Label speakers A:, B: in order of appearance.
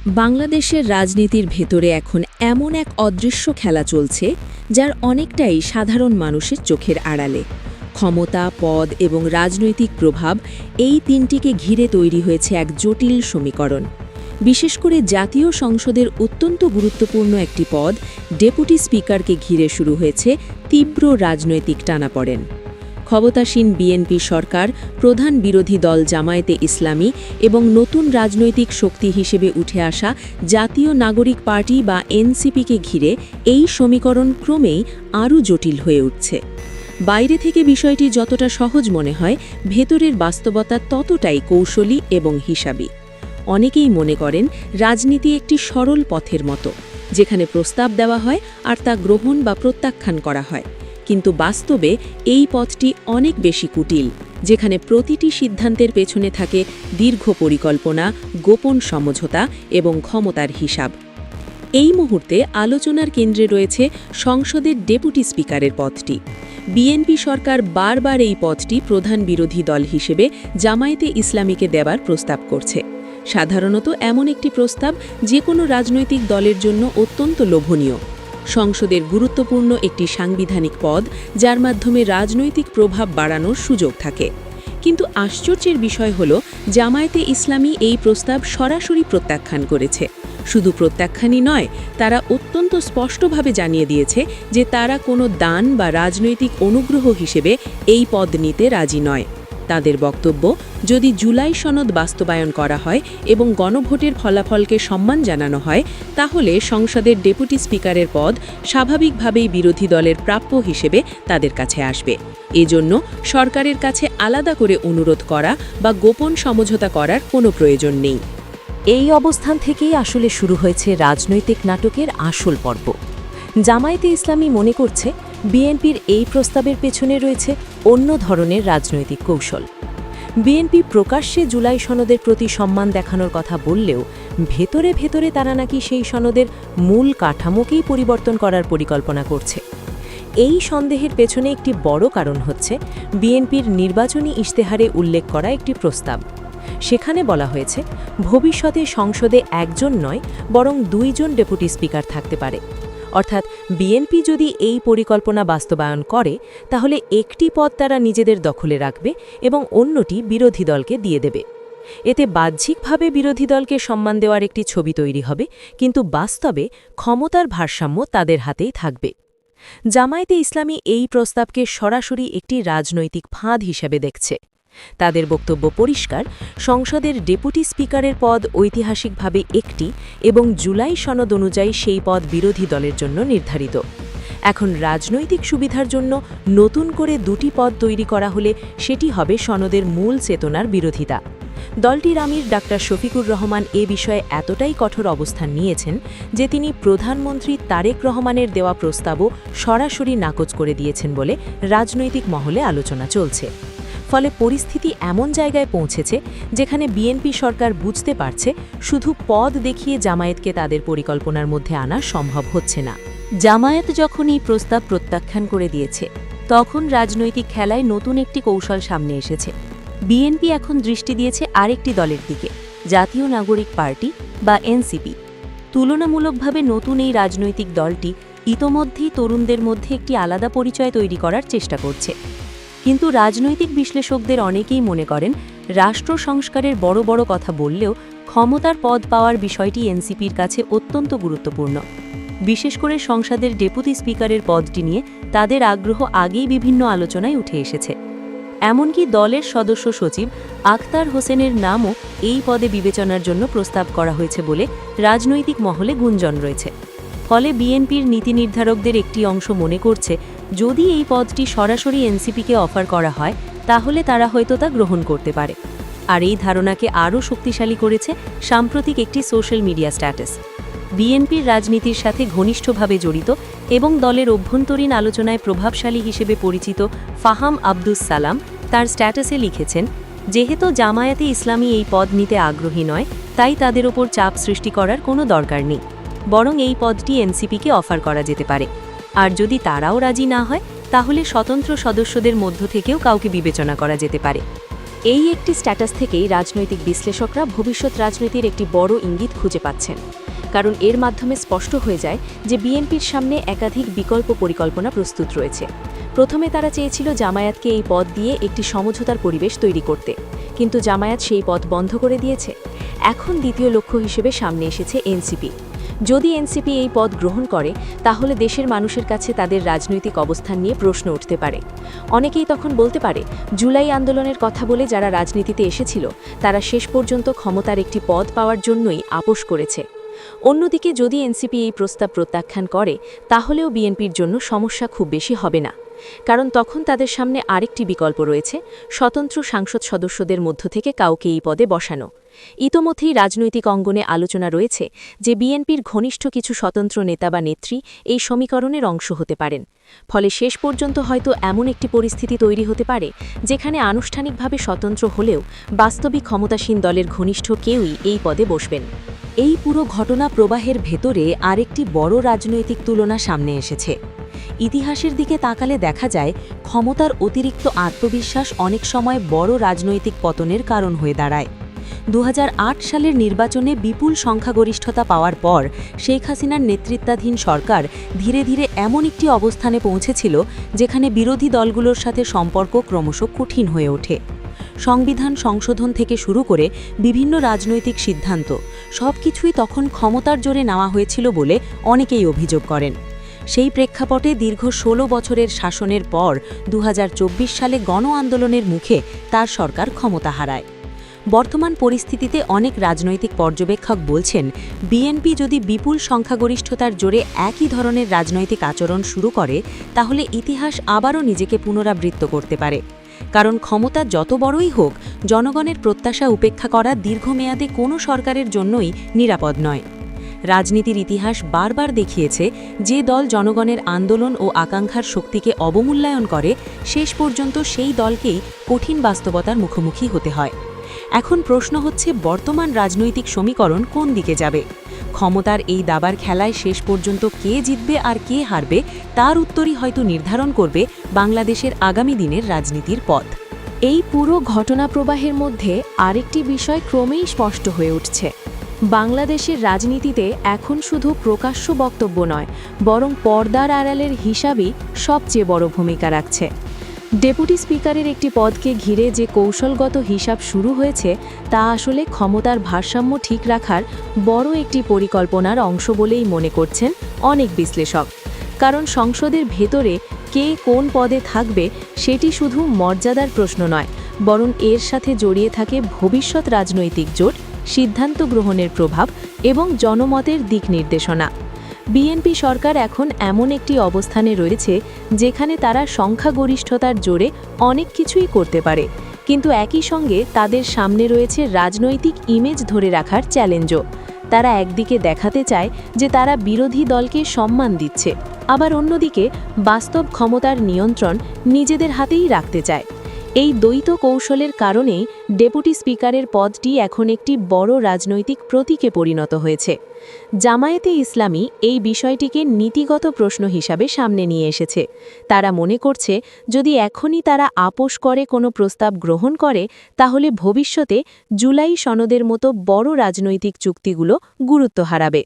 A: বাংলাদেশের রাজনীতির ভেতরে এখন এমন এক অদৃশ্য খেলা চলছে যার অনেকটাই সাধারণ মানুষের চোখের আড়ালে। ক্ষমতা, পদ এবং রাজনৈতিক প্রভাব এই তিনটিকে ঘিরে তৈরি হয়েছে এক জটিল সমীকরণ। বিশেষ করে জাতীয় সংসদের অত্যন্ত গুরুত্বপূর্ণ একটি পদ, ডেপুটি স্পিকারকে ঘিরে শুরু হয়েছে তীব্র রাজনৈতিক টানাপড়েন। ক্ষমতাসীন বিএনপি সরকার, প্রধান বিরোধী দল জামায়াতে ইসলামী এবং নতুন রাজনৈতিক শক্তি হিসেবে উঠে আসা জাতীয় নাগরিক পার্টি বা এনসিপিকে ঘিরে এই সমীকরণ ক্রমেই আরও জটিল হয়ে উঠছে। বাইরে থেকে বিষয়টি যতটা সহজ মনে হয়, ভেতরের বাস্তবতা ততটাই কৌশলী এবং হিসাবী। অনেকেই মনে করেন রাজনীতি একটি সরল পথের মতো, যেখানে প্রস্তাব দেওয়া হয় আর তা গ্রহণ বা প্রত্যাখ্যান করা হয়। কিন্তু বাস্তবে এই পথটি অনেক বেশি কুটিল, যেখানে প্রতিটি সিদ্ধান্তের পেছনে থাকে দীর্ঘ পরিকল্পনা, গোপন সমঝোতা এবং ক্ষমতার হিসাব। এই মুহূর্তে আলোচনার কেন্দ্রে রয়েছে সংসদের ডেপুটি স্পিকারের পদটি। বিএনপি সরকার বারবার এই পদটি প্রধান বিরোধী দল হিসেবে জামায়াতে ইসলামীকে দেবার প্রস্তাব করছে। সাধারণত এমন একটি প্রস্তাব যে কোনো রাজনৈতিক দলের জন্য অত্যন্ত লোভনীয়। সংসদের গুরুত্বপূর্ণ একটি সাংবিধানিক পদ, যার মাধ্যমে রাজনৈতিক প্রভাব বাড়ানোর সুযোগ থাকে। কিন্তু আশ্চর্যের বিষয় হল, জামায়াতে ইসলামী এই প্রস্তাব সরাসরি প্রত্যাখ্যান করেছে। শুধু প্রত্যাখ্যানই নয়, তারা অত্যন্ত স্পষ্টভাবে জানিয়ে দিয়েছে যে তারা কোনো দান বা রাজনৈতিক অনুগ্রহ হিসেবে এই পদ নিতে রাজি নয়। তাদের বক্তব্য, যদি জুলাই সনদ বাস্তবায়ন করা হয় এবং গণভোটের ফলাফলকে সম্মান জানানো হয়, তাহলে সংসদের ডেপুটি স্পিকারের পদ স্বাভাবিকভাবেই বিরোধী দলের প্রাপ্য হিসেবে তাদের কাছে আসবে। এজন্য সরকারের কাছে আলাদা করে অনুরোধ করা বা গোপন সমঝোতা করার কোনো প্রয়োজন নেই।
B: এই অবস্থান থেকেই আসলে শুরু হয়েছে রাজনৈতিক নাটকের আসল পর্ব। জামায়াতে ইসলামী মনে করছে বিএনপির এই প্রস্তাবের পেছনে রয়েছে অন্য ধরনের রাজনৈতিক কৌশল। বিএনপি প্রকাশ্যে জুলাই সনদের প্রতি সম্মান দেখানোর কথা বললেও ভেতরে ভেতরে তারা নাকি সেই সনদের মূল কাঠামোকেই পরিবর্তন করার পরিকল্পনা করছে। এই সন্দেহের পেছনে একটি বড় কারণ হচ্ছে বিএনপির নির্বাচনী ইশতেহারে উল্লেখ করা একটি প্রস্তাব। সেখানে বলা হয়েছে, ভবিষ্যতে সংসদে একজন নয় বরং দুইজন ডেপুটি স্পিকার থাকতে পারে। অর্থাৎ বিএনপি যদি এই পরিকল্পনা বাস্তবায়ন করে, তাহলে একটি পদ তারা নিজেদের দখলে রাখবে এবং অন্যটি বিরোধী দলকে দিয়ে দেবে। এতে বাহ্যিকভাবে বিরোধী দলকে সম্মান দেওয়ার একটি ছবি তৈরি হবে, কিন্তু বাস্তবে ক্ষমতার ভারসাম্য তাদের হাতেই থাকবে। জামায়াতে ইসলামী এই প্রস্তাবকে সরাসরি একটি রাজনৈতিক ফাঁদ হিসেবে দেখছে। তাদের বক্তব্য পরিষ্কার, সংসদের ডেপুটি স্পিকারের পদ ঐতিহাসিকভাবে একটি এবং জুলাই সনদ অনুযায়ী সেই পদ বিরোধী দলের জন্য নির্ধারিত। এখন রাজনৈতিক সুবিধার জন্য নতুন করে দুটি পদ তৈরি করা হলে সেটি হবে সনদের মূল চেতনার বিরোধিতা। দলটির আমির ডাক্তার শফিকুর রহমান এ বিষয়ে এতটাই কঠোর অবস্থান নিয়েছেন যে তিনি প্রধানমন্ত্রী তারেক রহমানের দেওয়া প্রস্তাবও সরাসরি নাকচ করে দিয়েছেন বলে রাজনৈতিক মহলে আলোচনা চলছে। ফলে পরিস্থিতি এমন জায়গায় পৌঁছেছে যেখানে বিএনপি সরকার বুঝতে পারছে শুধু পদ দেখিয়ে জামায়াতকে তাদের পরিকল্পনার মধ্যে আনা সম্ভব হচ্ছে না। জামায়াত যখন এই প্রস্তাব প্রত্যাখ্যান করে দিয়েছে, তখন রাজনৈতিক খেলায় নতুন একটি কৌশল সামনে এসেছে। বিএনপি এখন দৃষ্টি দিয়েছে আরেকটি দলের দিকে, জাতীয় নাগরিক পার্টি বা এনসিপি। তুলনামূলকভাবে নতুন এই রাজনৈতিক দলটি ইতোমধ্যেই তরুণদের মধ্যে একটি আলাদা পরিচয় তৈরি করার চেষ্টা করছে। কিন্তু রাজনৈতিক বিশ্লেষকদের অনেকেই মনে করেন, রাষ্ট্র সংস্কারের বড় বড় কথা বললেও ক্ষমতার পদ পাওয়ার বিষয়টি এনসিপির কাছে অত্যন্ত গুরুত্বপূর্ণ। বিশেষ করে সংসদের ডেপুটি স্পিকারের পদটি নিয়ে তাদের আগ্রহ আগেই বিভিন্ন আলোচনায় উঠে এসেছে। এমনকি দলের সদস্য সচিব আখতার হোসেনের নামও এই পদে বিবেচনার জন্য প্রস্তাব করা হয়েছে বলে রাজনৈতিক মহলে গুঞ্জন রয়েছে। ফলে বিএনপির নীতি নির্ধারকদের একটি অংশ মনে করছে, যদি এই পদটি সরাসরি এনসিপিকে অফার করা হয়, তাহলে তারা হয়তো তা গ্রহণ করতে পারে। আর এই ধারণাকে আরও শক্তিশালী করেছে সাম্প্রতিক একটি সোশ্যাল মিডিয়া স্ট্যাটাস। বিএনপির রাজনীতির সাথে ঘনিষ্ঠভাবে জড়িত এবং দলের অভ্যন্তরীণ আলোচনায় প্রভাবশালী হিসেবে পরিচিত ফাহাম আব্দুস সালাম তার স্ট্যাটাসে লিখেছেন, যেহেতু জামায়াতে ইসলামী এই পদ নিতে আগ্রহী নয়, তাই তাদের ওপর চাপ সৃষ্টি করার কোনো দরকার নেই, বরং এই পদটি এনসিপিকে অফার করা যেতে পারে। আর যদি তারাও রাজি না হয়, তাহলে স্বতন্ত্র সদস্যদের মধ্য থেকেও কাউকে বিবেচনা করা যেতে পারে। এই একটি স্ট্যাটাস থেকেই রাজনৈতিক বিশ্লেষকরা ভবিষ্যৎ রাজনীতির একটি বড় ইঙ্গিত খুঁজে পাচ্ছেন, কারণ এর মাধ্যমে স্পষ্ট হয়ে যায় যে বিএনপির সামনে একাধিক বিকল্প পরিকল্পনা প্রস্তুত রয়েছে। প্রথমে তারা চেয়েছিল জামায়াতকে এই পদ দিয়ে একটি সমঝোতার পরিবেশ তৈরি করতে, কিন্তু জামায়াত সেই পথ বন্ধ করে দিয়েছে। এখন দ্বিতীয় লক্ষ্য হিসেবে সামনে এসেছে এনসিপি। যদি এনসিপি এই পদ গ্রহণ করে, তাহলে দেশের মানুষের কাছে তাদের রাজনৈতিক অবস্থান নিয়ে প্রশ্ন উঠতে পারে। অনেকেই তখন বলতে পারে, জুলাই আন্দোলনের কথা বলে যারা রাজনীতিতে এসেছিল, তারা শেষ পর্যন্ত ক্ষমতার একটি পদ পাওয়ার জন্যই আপোস করেছে। অন্যদিকে যদি এনসিপি এই প্রস্তাব প্রত্যাখ্যান করে, তাহলেও বিএনপির জন্য সমস্যা খুব বেশি হবে না, কারণ তখন তাদের সামনে আরেকটি বিকল্প রয়েছে, স্বতন্ত্র সংসদ সদস্যদের মধ্য থেকে কাউকে এই পদে বসানো। ইতোমধ্যেই রাজনৈতিক অঙ্গনে আলোচনা রয়েছে যে বিএনপির ঘনিষ্ঠ কিছু স্বতন্ত্র নেতা বা নেত্রী এই সমীকরণের অংশ হতে পারেন। ফলে শেষ পর্যন্ত হয়তো এমন একটি পরিস্থিতি তৈরি হতে পারে যেখানে আনুষ্ঠানিকভাবে স্বতন্ত্র হলেও বাস্তবিক ক্ষমতাসীন দলের ঘনিষ্ঠ কেউই এই পদে বসবেন। এই পুরো ঘটনা প্রবাহের ভেতরে আরেকটি বড় রাজনৈতিক তুলনা সামনে এসেছে। ইতিহাসের দিকে তাকালে দেখা যায়, ক্ষমতার অতিরিক্ত আত্মবিশ্বাস অনেক সময় বড় রাজনৈতিক পতনের কারণ হয়ে দাঁড়ায়। 2008 সালের নির্বাচনে বিপুল সংখ্যাগরিষ্ঠতা পাওয়ার পর শেখ হাসিনার নেতৃত্বাধীন সরকার ধীরে ধীরে এমন একটি অবস্থানে পৌঁছেছিল যেখানে বিরোধী দলগুলোর সাথে সম্পর্ক ক্রমশ কঠিন হয়ে ওঠে। সংবিধান সংশোধন থেকে শুরু করে বিভিন্ন রাজনৈতিক সিদ্ধান্ত সবকিছুই তখন ক্ষমতার জোরে নেওয়া হয়েছিল বলে অনেকেই অভিযোগ করেন। সেই প্রেক্ষাপটে দীর্ঘ 16 বছরের শাসনের পর 2024 সালে গণ আন্দোলনের মুখে তার সরকার ক্ষমতা হারায়। বর্তমান পরিস্থিতিতে অনেক রাজনৈতিক পর্যবেক্ষক বলছেন, বিএনপি যদি বিপুল সংখ্যাগরিষ্ঠতার জোরে একই ধরনের রাজনৈতিক আচরণ শুরু করে, তাহলে ইতিহাস আবারও নিজেকে পুনরাবৃত্ত করতে পারে। কারণ ক্ষমতা যত বড়ই হোক, জনগণের প্রত্যাশা উপেক্ষা করা দীর্ঘমেয়াদে কোনো সরকারের জন্যই নিরাপদ নয়। রাজনীতির ইতিহাস বারবার দেখিয়েছে, যে দল জনগণের আন্দোলন ও আকাঙ্ক্ষার শক্তিকে অবমূল্যায়ন করে, শেষ পর্যন্ত সেই দলকেই কঠিন বাস্তবতার মুখোমুখি হতে হয়। এখন প্রশ্ন হচ্ছে, বর্তমান রাজনৈতিক সমীকরণ কোন দিকে যাবে? ক্ষমতার এই দাবার খেলায় শেষ পর্যন্ত কে জিতবে আর কে হারবে, তার উত্তরই হয়তো নির্ধারণ করবে বাংলাদেশের আগামী দিনের রাজনীতির পথ।
A: এই পুরো ঘটনা প্রবাহের মধ্যে আরেকটি বিষয় ক্রমেই স্পষ্ট হয়ে উঠছে। বাংলাদেশের রাজনীতিতে এখন শুধু প্রকাশ্য বক্তব্য নয়, বরং পর্দার আড়ালের হিসাবই সবচেয়ে বড় ভূমিকা রাখছে। ডেপুটি স্পিকারের একটি পদকে ঘিরে যে কৌশলগত হিসাব শুরু হয়েছে, তা আসলে ক্ষমতার ভারসাম্য ঠিক রাখার বড় একটি পরিকল্পনার অংশ বলেই মনে করছেন অনেক বিশ্লেষক। কারণ সংসদের ভেতরে কে কোন পদে থাকবে সেটি শুধু মর্যাদার প্রশ্ন নয়, বরং এর সাথে জড়িয়ে থাকে ভবিষ্যৎ রাজনৈতিক জোট, সিদ্ধান্ত গ্রহণের প্রভাব এবং জনমতের দিক নির্দেশনা। বিএনপি সরকার এখন এমন একটি অবস্থানে রয়েছে যেখানে তারা সংখ্যাগরিষ্ঠতার জোরে অনেক কিছুই করতে পারে, কিন্তু একই সঙ্গে তাদের সামনে রয়েছে রাজনৈতিক ইমেজ ধরে রাখার চ্যালেঞ্জও। তারা একদিকে দেখাতে চায় যে তারা বিরোধী দলকে সম্মান দিচ্ছে, আবার অন্যদিকে বাস্তব ক্ষমতার নিয়ন্ত্রণ নিজেদের হাতেই রাখতে চায়। এই দ্বৈত কৌশলের কারণেই ডেপুটি স্পিকারের পদটি এখন একটি বড় রাজনৈতিক প্রতীকে পরিণত হয়েছে। জামায়াতে ইসলামী এই বিষয়টিকে নীতিগত প্রশ্ন হিসাবে সামনে নিয়ে এসেছে। তারা মনে করছে, যদি এখনই তারা আপোস করে কোনো প্রস্তাব গ্রহণ করে, তাহলে ভবিষ্যতে জুলাই সনদের মতো বড় রাজনৈতিক চুক্তিগুলো গুরুত্ব হারাবে।